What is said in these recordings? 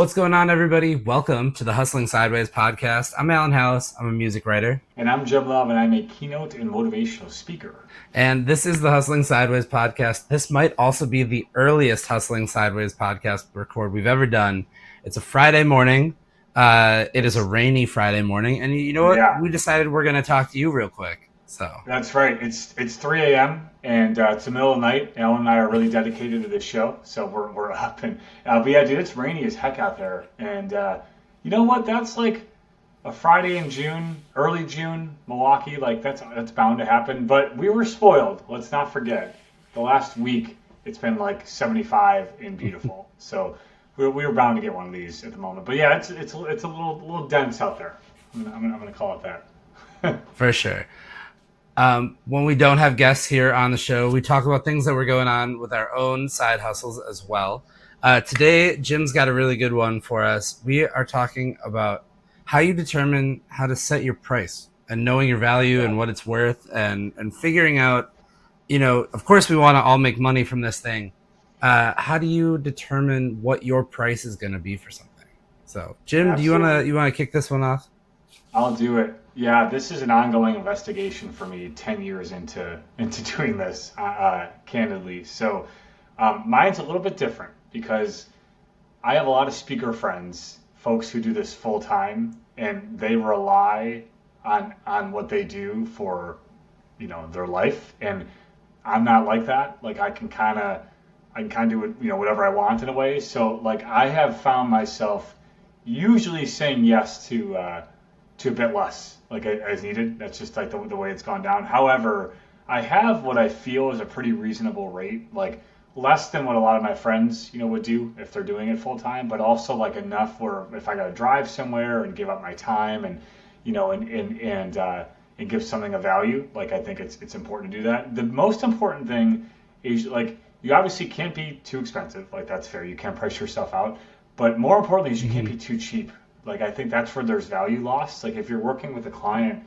What's going on, everybody? Welcome to the Hustling Sideways podcast. I'm Allen Halas. I'm a music writer. And I'm Jim Love, and I'm a keynote and motivational speaker. And this is the Hustling Sideways podcast. This might also be the earliest Hustling Sideways podcast record we've ever done. It's a Friday morning. It is a rainy Friday morning. And you know what? Yeah, We decided we're going to talk to you real quick. So, that's right. It's 3 a.m. and it's the middle of the night. Alan and I are really dedicated to this show, so we're up. And but yeah, dude, it's rainy as heck out there. And you know what? That's like a Friday in June, early June, Milwaukee. Like that's bound to happen. But we were spoiled. Let's not forget. The last week, it's been like 75 and beautiful. So we were bound to get one of these at the moment. But yeah, it's a little dense out there. I'm gonna call it that. for sure. When we don't have guests here on the show, we talk about things that were going on with our own side hustles as well. Today, Jim's got a really good one for us. We are talking about how you determine how to set your price and knowing your value and what it's worth and figuring out, of course, we want to all make money from this thing. How do you determine what your price is going to be for something? So, Jim, do Absolutely. you want to kick this one off? I'll do it. Yeah, this is an ongoing investigation for me 10 years into doing this, candidly. So mine's a little bit different because I have a lot of speaker friends, folks who do this full time, and they rely on what they do for, their life. And I'm not like that. Like I can kind of do it, whatever I want in a way. So like I have found myself usually saying yes to a bit less, like as needed. That's just like the way it's gone down. However, I have what I feel is a pretty reasonable rate, like less than what a lot of my friends, would do if they're doing it full time, but also like enough where if I got to drive somewhere and give up my time and, and give something of value, like I think it's important to do that. The most important thing is like you obviously can't be too expensive, like that's fair. You can't price yourself out, but more importantly is you can't Mm-hmm. be too cheap. Like I think that's where there's value lost. Like if you're working with a client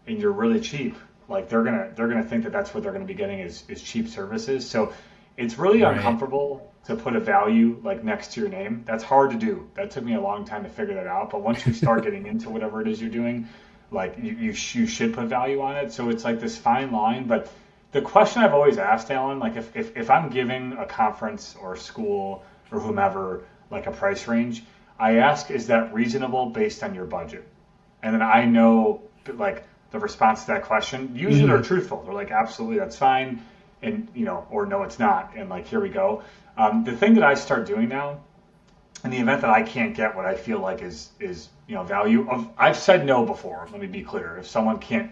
and you're really cheap, like they're gonna think that that's what they're gonna be getting is cheap services. So it's really Right. uncomfortable to put a value like next to your name. That's hard to do. That took me a long time to figure that out. But once you start getting into whatever it is you're doing, like you should put value on it. So it's like this fine line. But the question I've always asked, Alan, like if I'm giving a conference or a school or whomever like a price range, I ask, is that reasonable based on your budget? And then I know like the response to that question. Usually they're Mm-hmm. truthful. They're like, absolutely, that's fine, and or no, it's not, and like here we go. The thing that I start doing now, in the event that I can't get what I feel like is value of, I've said no before. Let me be clear. If someone can't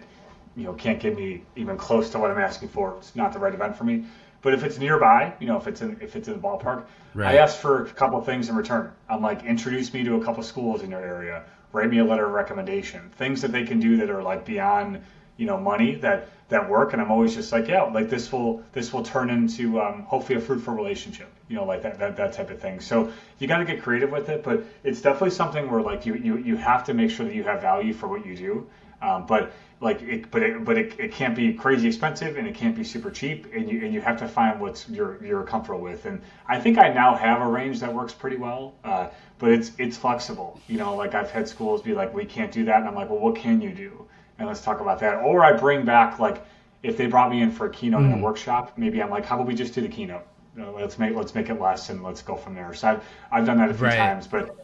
give me even close to what I'm asking for, it's not the right event for me. But if it's nearby, if it's in the ballpark, I Right. ask for a couple of things in return. I'm like, introduce me to a couple of schools in your area, write me a letter of recommendation, things that they can do that are like beyond, money that work. And I'm always just like, yeah, like this will turn into hopefully a fruitful relationship, like that type of thing. So you got to get creative with it, but it's definitely something where like you have to make sure that you have value for what you do. But like it can't be crazy expensive and it can't be super cheap, and you have to find what's you're comfortable with. And I think I now have a range that works pretty well, but it's flexible. Like I've had schools be like, we can't do that, and I'm like, well, what can you do? And let's talk about that. Or I bring back like if they brought me in for a keynote in a Mm-hmm. workshop, maybe I'm like, how about we just do the keynote? Let's make it less and let's go from there. So I've done that a few Right. times, but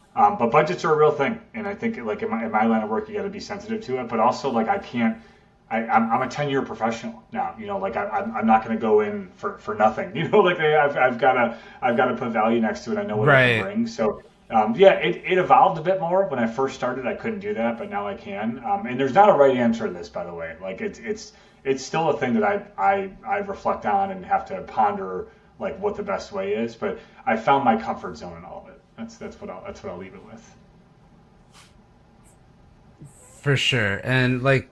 budgets are a real thing, and I think like in my line of work, you got to be sensitive to it. But also like I can't. I'm a 10-year professional now. Like I'm not going to go in for nothing. Like I've got to put value next to it. I know what I can Right. bring. So yeah, it evolved a bit more. When I first started, I couldn't do that, but now I can. And there's not a right answer to this, by the way. Like it's still a thing that I reflect on and have to ponder like what the best way is. But I found my comfort zone in all of it. That's what I'll leave it with. For sure. And like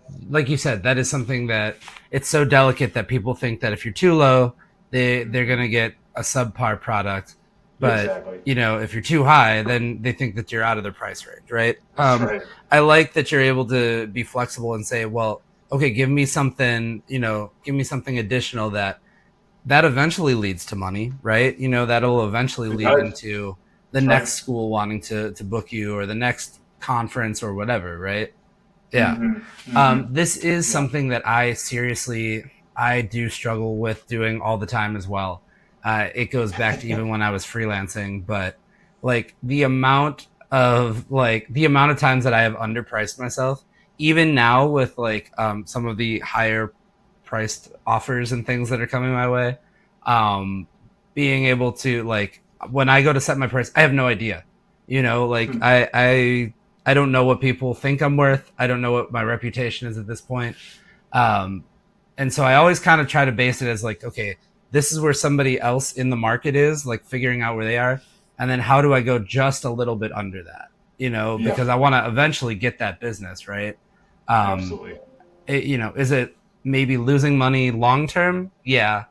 you said, that is something that it's so delicate that people think that if you're too low, they're gonna get a subpar product. But Exactly. if you're too high, then they think that you're out of their price range, right? That's right. I like that you're able to be flexible and say, well, okay, give me something additional that eventually leads to money, right? That'll eventually It lead does. into the That's right. next school wanting to book you, or the next conference or whatever, right? Yeah. Mm-hmm. Mm-hmm. This is Yeah. something that I do struggle with doing all the time as well. It goes back to even when I was freelancing, but like the amount of times that I have underpriced myself, even now with like some of the higher priced offers and things that are coming my way, um, being able to like when I go to set my price, I have no idea. Like I don't know what people think I'm worth. I don't know what my reputation is at this point. Um, and so I always kind of try to base it as like, okay, this is where somebody else in the market is, like figuring out where they are. And then how do I go just a little bit under that? Yeah. Because I want to eventually get that business, right? Um, Absolutely. is it maybe losing money long term? Yeah.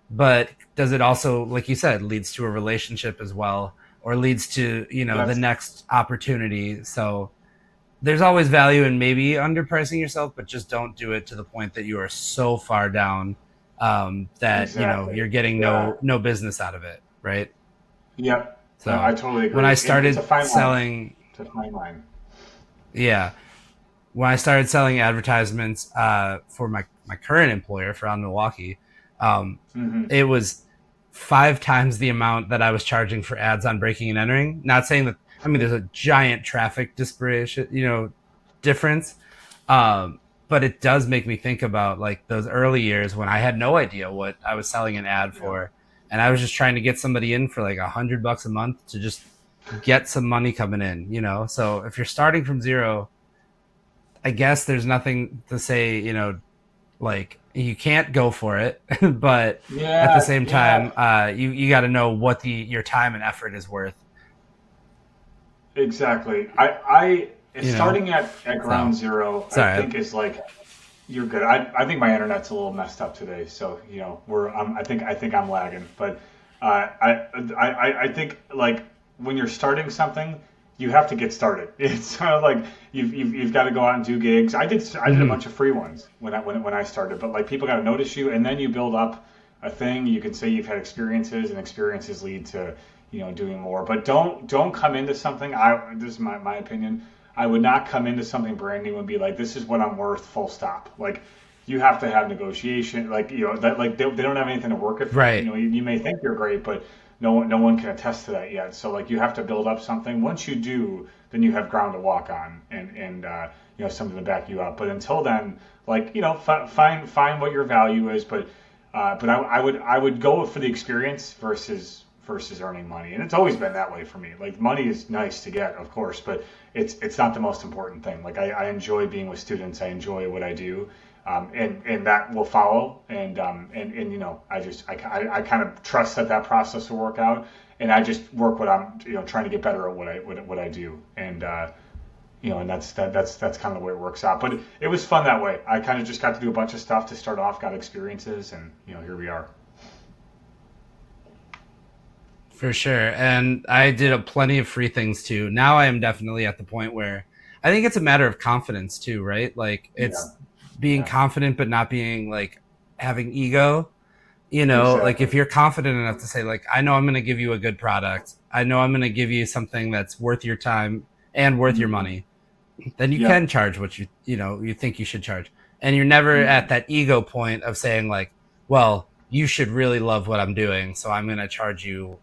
But does it also, like you said, leads to a relationship as well, or leads to, the That's next opportunity? So there's always value in maybe underpricing yourself, but just don't do it to the point that you are so far down that exactly. you're getting Yeah. no business out of it, right? Yep. No, I So totally when I agree. It's a started fine line. selling, It's a fine line. yeah, when I started selling advertisements for my current employer for out in Milwaukee, um, Mm-hmm. it was 5 times the amount that I was charging for ads on Breaking and Entering. Not saying that, I mean, there's a giant traffic disparation, difference. But it does make me think about like those early years when I had no idea what I was selling an ad Yeah. for, and I was just trying to get somebody in for like $100 a month to just get some money coming in. So if you're starting from zero, I guess there's nothing to say, like you can't go for it, but at the Yeah. same Yeah. time, you got to know what your time and effort is worth. Exactly. I You know, starting at so ground zero, I sorry. think is like you're good. I think my internet's a little messed up today, so I think I'm lagging, but I think like when you're starting something, you have to get started. It's kind of like you've got to go out and do gigs. I did a Mm-hmm. bunch of free ones when I started, but like people got to notice you, and then you build up a thing. You can say you've had experiences, and experiences lead to doing more. But don't come into something. This is my opinion. I would not come into something brand new and be like, this is what I'm worth, full stop. Like, you have to have negotiation. Like, that like they don't have anything to work it from. Right. You may think you're great, but no one can attest to that yet. So like, you have to build up something. Once you do, then you have ground to walk on and something to back you up. But until then, like find what your value is. But I would go for the experience versus earning money, and it's always been that way for me. Like money is nice to get, of course, but it's not the most important thing. Like I enjoy being with students. I enjoy what I do, and that will follow. And I kind of trust that process will work out, and I just work what I'm trying to get better at what I do, and that's kind of the way it works out. But it was fun that way. I kind of just got to do a bunch of stuff to start off, got experiences, and here we are. For sure. And I did plenty of free things too. Now I am definitely at the point where I think it's a matter of confidence too, right? Like Yeah, it's being yeah, confident, but not being like having ego. Like exactly. if you're confident enough to say, like, I know I'm going to give you a good product, I know I'm going to give you something that's worth your time and worth your Hmm. money, then you Yep. can charge what you think you should charge. And you're never at Hmm. that ego point of saying like, well, you should really love what I'm doing, so I'm going to charge you,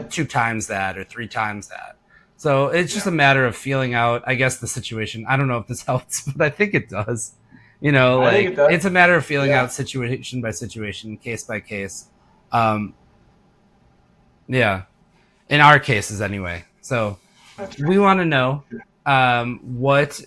2 times that or 3 times that. So it's just Yeah, a matter of feeling out, I guess, the situation. I don't know if this helps, but I think it does. I think it Like does. it's a matter of feeling Yeah, out situation by situation, case by case. Um, yeah, in our cases anyway. So that's we right. want to know what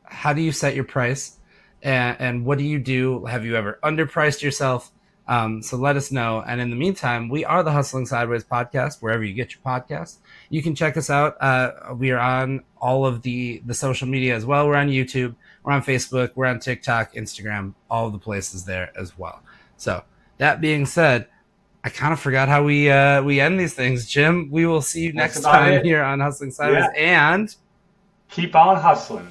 how do you set your price, and what do you do? Have you ever underpriced yourself? So let us know. And in the meantime, we are the Hustling Sideways podcast, wherever you get your podcasts. You can check us out. We are on all of the social media as well. We're on YouTube, we're on Facebook, we're on TikTok, Instagram, all of the places there as well. So that being said, I kind of forgot how we end these things, Jim. We will see you That's next about time it. here on Hustling Sideways, Yeah. and Keep on hustling.